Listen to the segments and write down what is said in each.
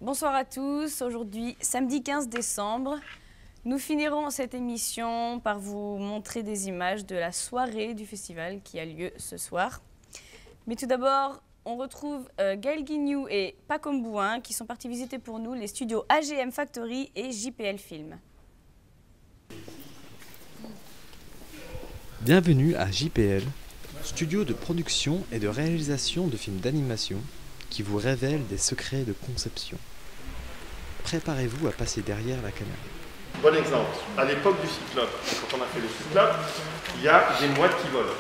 Bonsoir à tous. Aujourd'hui, samedi 15 décembre, nous finirons cette émission par vous montrer des images de la soirée du festival qui a lieu ce soir. Mais tout d'abord, on retrouve Gaël Guignou et Paco Mbouin qui sont partis visiter pour nous les studios AGM Factory et JPL Film. Bienvenue à JPL, studio de production et de réalisation de films d'animation qui vous révèle des secrets de conception. Préparez-vous à passer derrière la caméra. Bon exemple, à l'époque du Cyclope, quand on a fait le Cyclope, il y a des mouettes qui volent.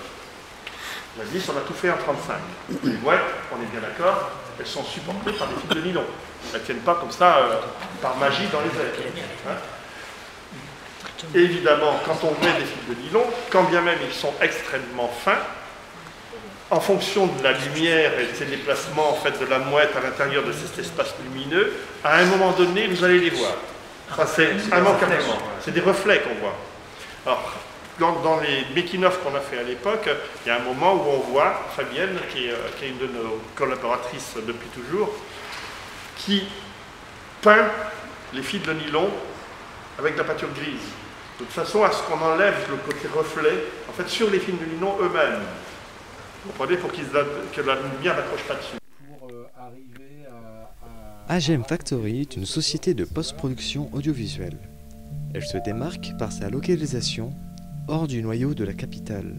On a dit, on a tout fait en 35. Les mouettes, on est bien d'accord, elles sont supportées par des fils de nylon. Elles ne tiennent pas comme ça, par magie dans les airs. Hein. Et évidemment, quand on met des fils de nylon, quand bien même ils sont extrêmement fins, en fonction de la lumière et de ses déplacements en fait, de la mouette à l'intérieur de cet espace lumineux, à un moment donné, vous allez les voir. Ça, c'est immanquablement. C'est des reflets qu'on voit. Alors, dans les making-of qu'on a fait à l'époque, il y a un moment où on voit Fabienne, qui est une de nos collaboratrices depuis toujours, qui peint les fils de nylon avec de la peinture grise. De toute façon à ce qu'on enlève le côté reflet, en fait, sur les fils de nylon eux-mêmes. Vous comprenez, pour que la lumière n'accroche pas dessus. AGM Factory est une société de post-production audiovisuelle. Elle se démarque par sa localisation hors du noyau de la capitale.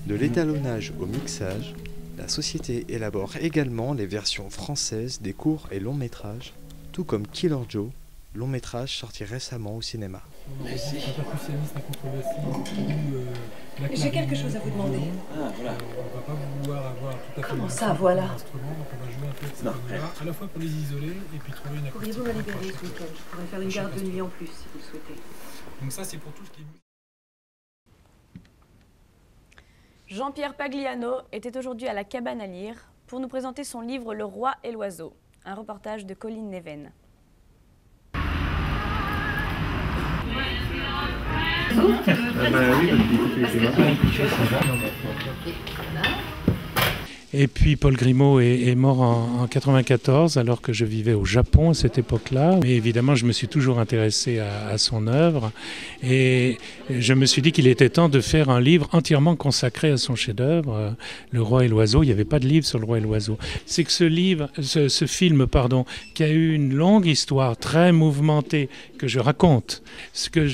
De l'étalonnage au mixage, la société élabore également les versions françaises des courts et longs métrages, tout comme Killer Joe, long métrage sorti récemment au cinéma. J'ai quelque chose à vous demander. Ah, voilà. On va pas vouloir avoir tout à fait. Comment ça, voilà? Donc on va jouer un peu de ça, à la fois pour les isoler et puis trouver une acoustique. Pourriez-vous me libérer ce week-end? Je pourrais faire une garde de nuit en plus si vous le souhaitez. Donc ça, c'est pour tout ce qui est... Jean-Pierre Pagliano était aujourd'hui à la cabane à lire pour nous présenter son livre Le Roi et l'Oiseau, un reportage de Colline Neven. Et puis Paul Grimaud est mort en 1994 alors que je vivais au Japon à cette époque-là. Mais évidemment, je me suis toujours intéressé à son œuvre et je me suis dit qu'il était temps de faire un livre entièrement consacré à son chef-d'œuvre, Le Roi et l'Oiseau. Il n'y avait pas de livre sur Le Roi et l'Oiseau. C'est que ce film, qui a eu une longue histoire très mouvementée que je raconte, ce que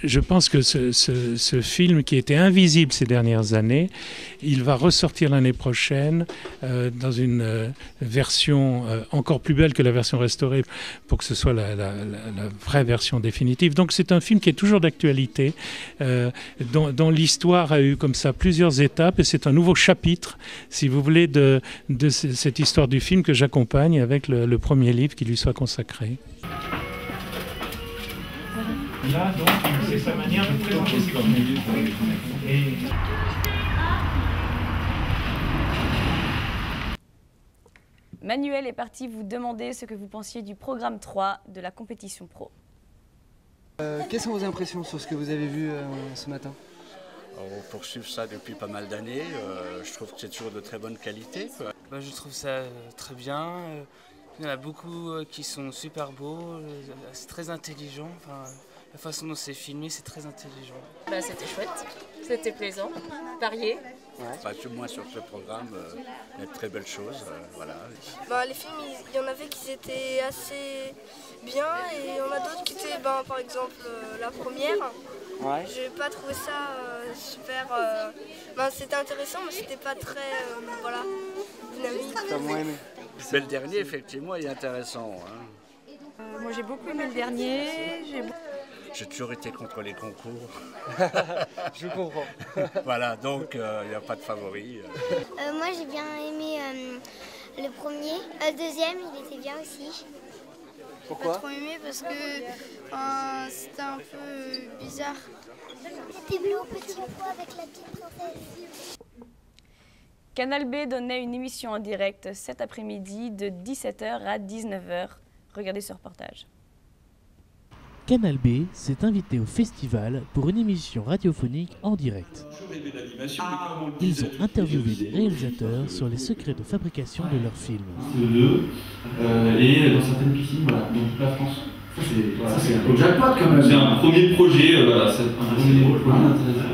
je pense que ce film qui était invisible ces dernières années, il va ressortir l'année prochaine dans une version encore plus belle que la version restaurée pour que ce soit la vraie version définitive. Donc c'est un film qui est toujours d'actualité, dont l'histoire a eu comme ça plusieurs étapes et c'est un nouveau chapitre, si vous voulez, de cette histoire du film que j'accompagne avec le premier livre qui lui soit consacré. Là, donc, c'est sa manière de présenter ses films. Manuel est parti vous demander ce que vous pensiez du programme 3 de la compétition pro. Quelles sont vos impressions sur ce que vous avez vu ce matin? On poursuit ça depuis pas mal d'années. Je trouve que c'est toujours de très bonne qualité, quoi. Je trouve ça très bien. Il y en a beaucoup qui sont super beaux. C'est très intelligent. La façon dont c'est filmé, c'est très intelligent. C'était chouette, c'était plaisant, varié. Moi, sur ce programme, il y a de très belles choses. Voilà. Les films, il y en avait qui étaient assez bien et il y en a d'autres qui étaient, par exemple, la première. Ouais. Je n'ai pas trouvé ça super... c'était intéressant, mais c'était pas très dynamique. T'as moins aimé? Mais le dernier, effectivement, est intéressant. Moi, j'ai beaucoup aimé le dernier. J'ai toujours été contre les concours. Je comprends. Voilà, donc il n'y a pas de favori. Moi, j'ai bien aimé le premier. Le deuxième, il était bien aussi. J'ai Pourquoi? pas trop aimé parce que c'était un peu bizarre. C'était bleu au petit pois avec la petite princesse. Canal B donnait une émission en direct cet après-midi de 17h à 19h. Regardez ce reportage. Canal B s'est invité au festival pour une émission radiophonique en direct. Ils ont interviewé des réalisateurs sur les secrets de fabrication de leurs films. Et dans certaines piscines, voilà, dans toute la France. Ça c'est un jackpot quand même. C'est un premier projet, voilà, c'est un premier projet intéressant.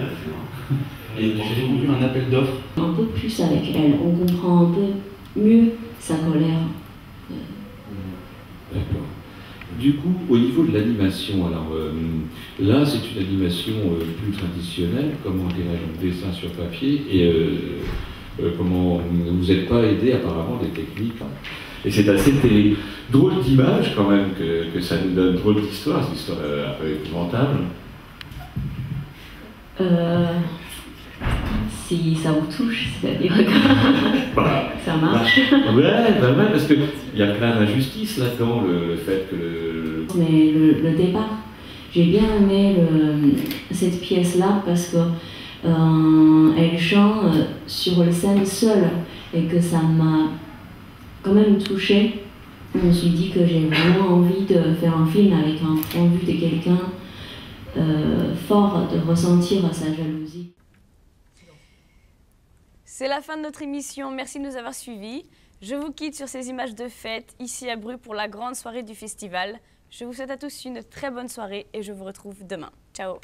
Et j'ai eu un appel d'offres. Un peu plus avec elle, on comprend un peu mieux sa colère. D'accord. Du coup, au niveau de l'animation, alors là c'est une animation plus traditionnelle, comment dirais-je, dessin sur papier, et comment vous n'êtes pas aidé apparemment des techniques. Hein. Et c'est assez drôle d'image quand même que ça nous donne, drôle d'histoire, c'est une histoire un peu épouvantable. Si ça vous touche, c'est-à-dire que bah, ça marche. Ouais, parce qu'il y a plein d'injustices là-dedans, le fait que le... Mais le départ, j'ai bien aimé cette pièce-là parce que elle chante sur le scène seule et que ça m'a quand même touchée. Je me suis dit que j'ai vraiment envie de faire un film avec un point de vue de quelqu'un fort, de ressentir sa jalousie. C'est la fin de notre émission, merci de nous avoir suivis. Je vous quitte sur ces images de fête, ici à Bru pour la grande soirée du festival. Je vous souhaite à tous une très bonne soirée et je vous retrouve demain. Ciao!